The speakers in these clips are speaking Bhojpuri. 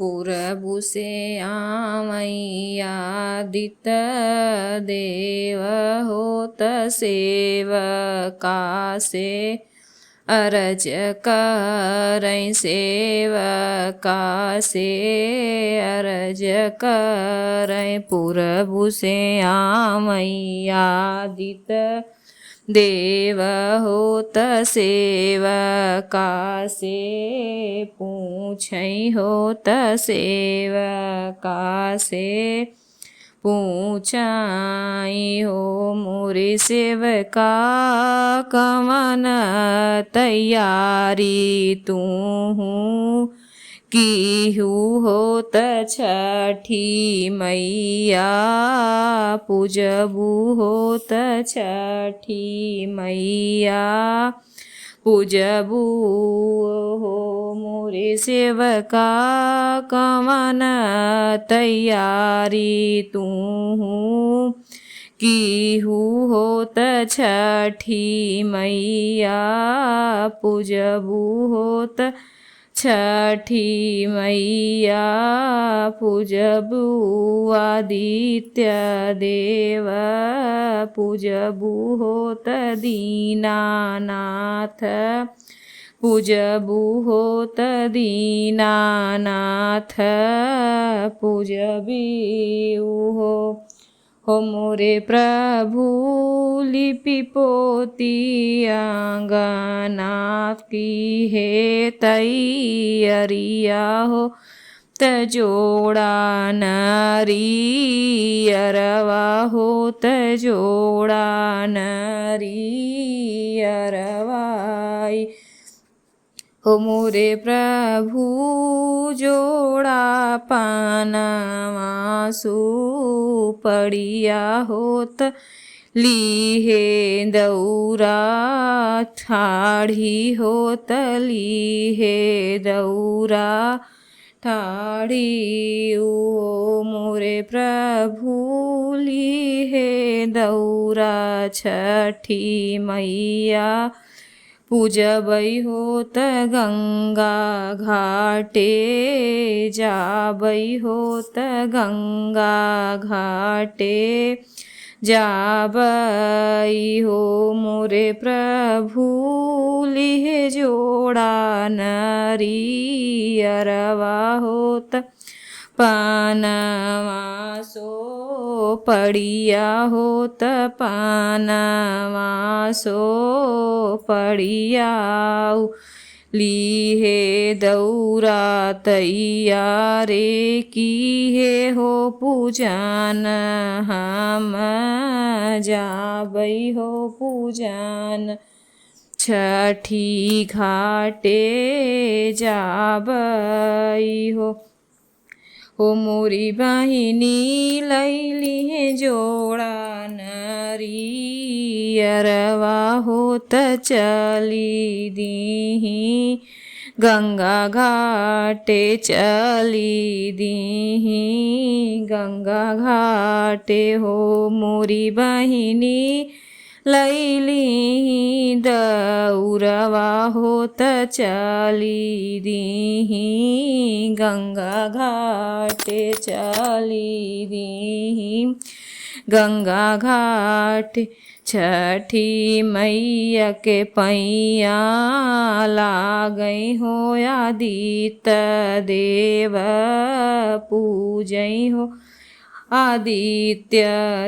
पुरबु से आमैयादित देव होत सेवका से अरज करैं सेवका से अरज करैं पुरबु से आमैयादित देव होत सेवका से पूछै होत सेवका से पूछाई हो मोरे सेवका कवन तैयारी तू कीहू होत छठी मैया पूजबू होत छठी मैया पूजबू हो मोरे सेवका कवन तैयारी तू कीहू होत छठी मैया पूजबू होत छठी मैया पूजबू आदित्य देव पूजबू होत दीनानाथ पूजबू होत दीनानाथ पूजबीऊ हो मोरे प्रभु लिपि पोती आंगना की हे तैयरिया हो तजोड़ा नरियरवा हो तजोड़ा नरियरवाई हो मोरे प्रभु जोड़ा पानवा सुपड़िया होत लीहे दौरा ठाढ़ी होत लीहे दौरा ठाढ़ी ओ मोरे प्रभु लीहे दौरा छठी मैया पूजबै होत गंगा घाटे जाबै होत गंगा घाटे जाबै हो मोरे प्रभु लिहे जोड़ा नरियरवा होत पानवा सो पड़िया होत पानवा सो पड़िया लीहे दौरा तैयारे कीहे हो पूजन हम जाबै हो पूजन छठी घाटे जाबै हो मोरी बहिनी लैली है जोड़ा नरियरवा होत चली दीही गंगा घाटे चली दीही गंगा घाटे हो मोरी बहिनी लैली दौरवा होत चली दीही गंगा घाटे चली दीही गंगा घाट छठी मैया के पैया लागई हो आदित्य देव पूजई हो आदित्य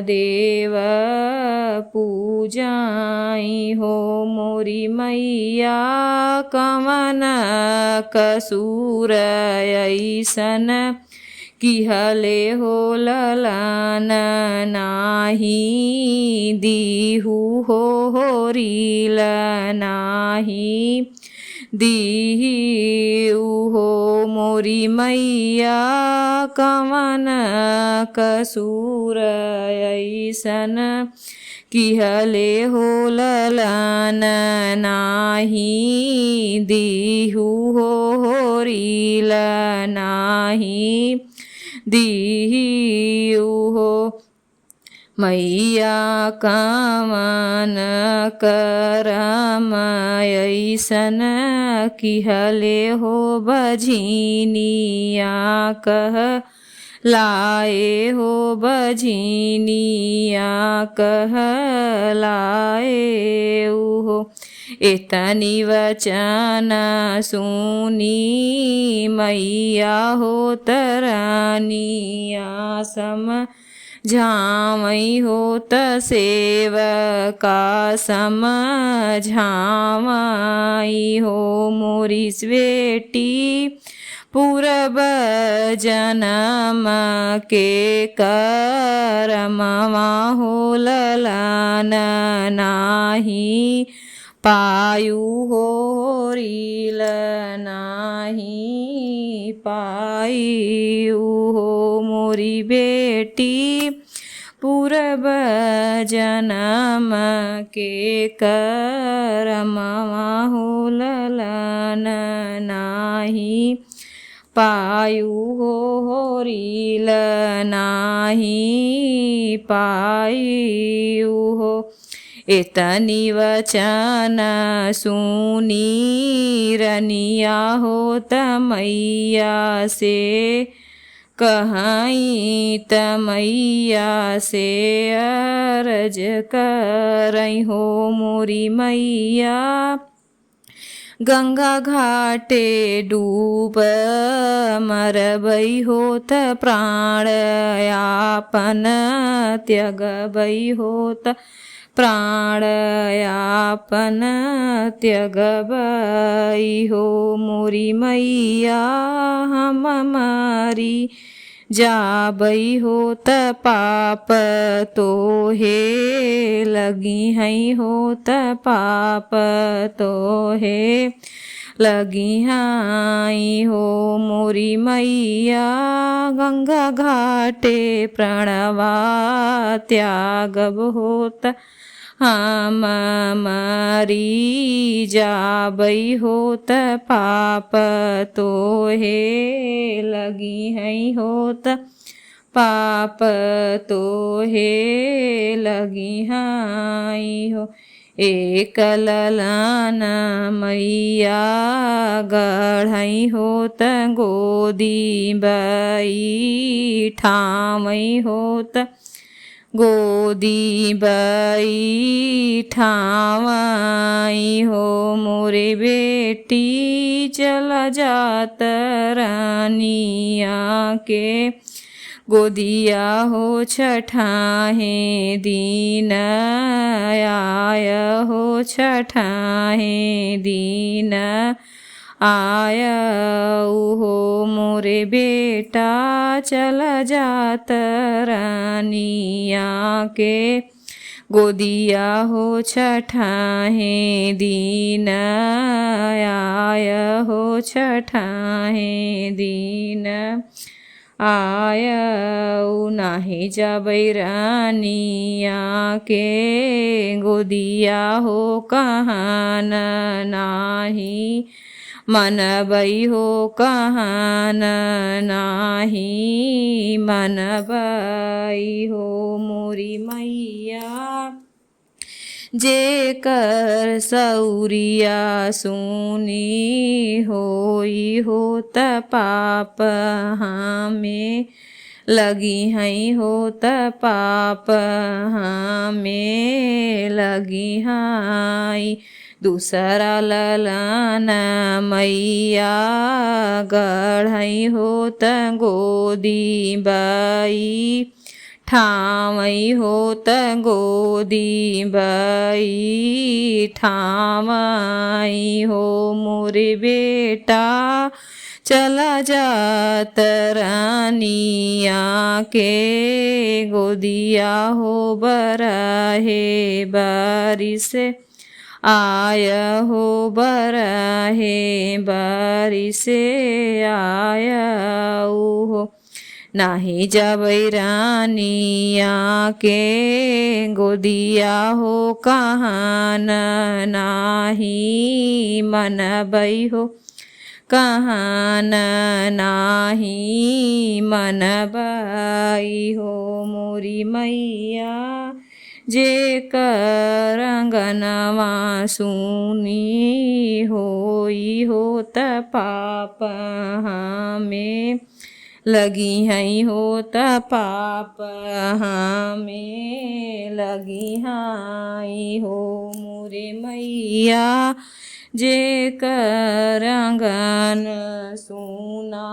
देव पूजाई हो मोरी मैया कवन कसूर ऐसन किहले हो ललन नाही दीहू हो रील नाही दीहू हो मोरी मैया कवन कसूर ऐसन किहले हो ललन नाही दीहू हो रील नाही दीहू हो मैया कवन करम ऐसन किहले हो बझिनिया कह लाए हो बझिनिया कह लाए हो। एतनि वचन सुनी मैया हो तरनिया सम झामई होत सेवका समझामई हो मोरी बेटी पूरब जनम के करमवा हो ललन नाही पायु हो रील नाही पायु हो मोरी बेटी पूरब जनम के करमवा हो ललन नाही पायु हो रील नाही पायु हो। एतनि वचन सुनी रनिया होत मैया से कहीं तमैया से अर्ज करई हो मोरी मैया गंगा घाटे डूब मरबई होत प्राण यापन त्यगबई होत प्राण यापन त्यगबई हो मोरी मैया हम मारी जाबई होत पाप तो हे लगी हैं होत पाप तो हे लगी हैं हो मोरी मैया गंगा घाटे प्रणवा त्यागब होत हम मारी जाबई होत पाप तो हे लगी हैं होत पाप तो हे लगी हैं हो। एक ललन मैया गढ़ई होत गोदी बई ठामई होत गोदी बई ठावई हो मोरे बेटी चला जात रानिया के गोदिया हो छठाहे दीन आय हो छठाहे दीन आय हो मोरे बेटा चला जात रानिया के गोदिया हो छठाहे दीन आय हो छठाहे दीन आय नाही जाबई रानिया के गोदिया हो कहान नाही मनबई हो कहान नाही मनबई हो मोरी मैया जे कर सौरिया सुनी होई होत पाप हमें लगी हैं होत पाप हमें लगी हैं दूसरा ललन मैया गढ़ई होत गोदी बई ठावई होत गोदी बई ठावई हो मोरे बेटा चला जात रानिया के गोदिया हो बरहे बारिश आय हो बरहे बारिश आय हो नाही जाबई रानिया के गोदिया हो कहान नाही मनबई हो कहान नाही मनबई हो मोरी मैया जेकर अंगनवा सुनी होई होत पाप हमें लगी हैं होत पाप हमें लगी हैं हो मोरे मैया जेकर अंगन सुना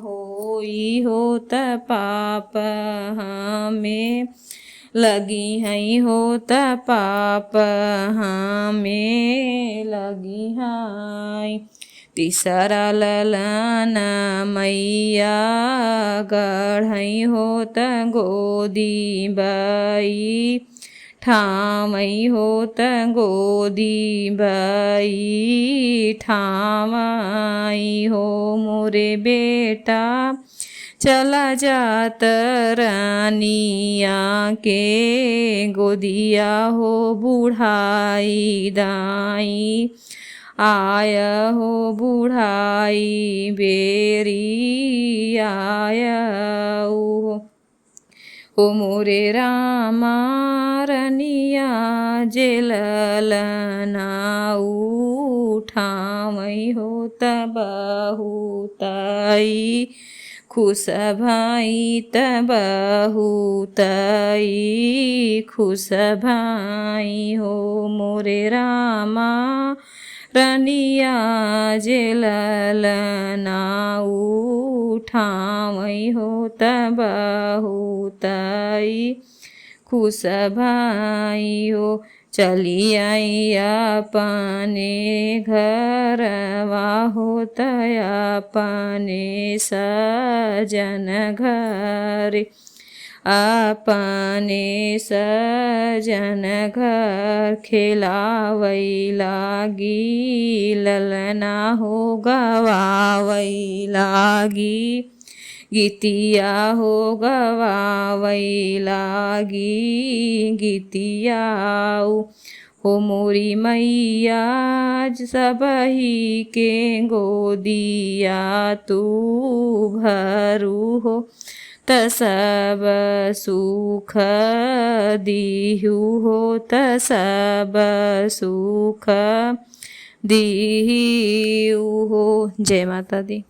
होई होत पाप हमें लगी हैं होत पाप हमें लगी हैं। तीसरा ललन मैया गढ़ई होत गोदी बाई ठामई होत गोदी बाई ठामई हो मोरे बेटा चला जात रानिया के गोदिया हो बुढ़ाई दाई आया हो बुढ़ाई बेरी आया हो मोरे रामा रनिया जेललना उठावई हो तबहुताई खुश भाई तबहुताई खुश भाई हो मोरे रामा रनिया जेललना उठावई हो तबहुताई खुश भाई हो। चली आई अपने घरवा होत अपने सजन घर अपने सजन घर खिलावई लागी ललना हो गवावई लागी गीतिया हो गवावई लागी गीतिया हो मोरी मैया सबही के गोदिया तू भरू हो त सब सुख दिहु हो त सब सुख दिहु हो। जय माता दी।